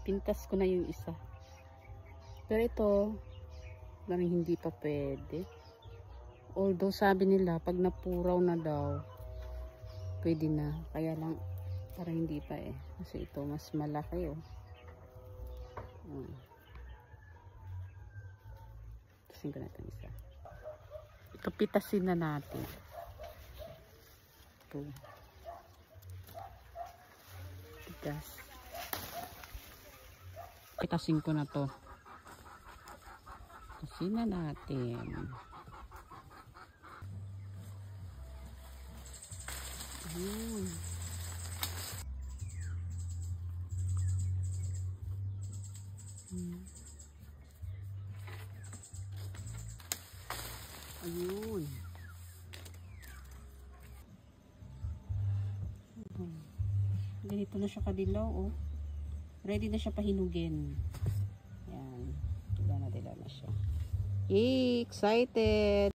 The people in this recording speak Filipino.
Pintas ko na yung isa. Pero ito, parang hindi pa pwede. Although sabi nila, pag napuraw na daw, pwede na. Kaya lang, parang hindi pa eh. Kasi ito, mas malaki oh. Tasin ko na itong isa. Ito, pitasin na natin. Ito. Pitas. Pitasin ko na to. Pitasin na natin. Ayun. Ayun. Ganito na siya kadilaw oh. Ready na siya pahinugin. Yan. Diba na siya. Yay! Excited!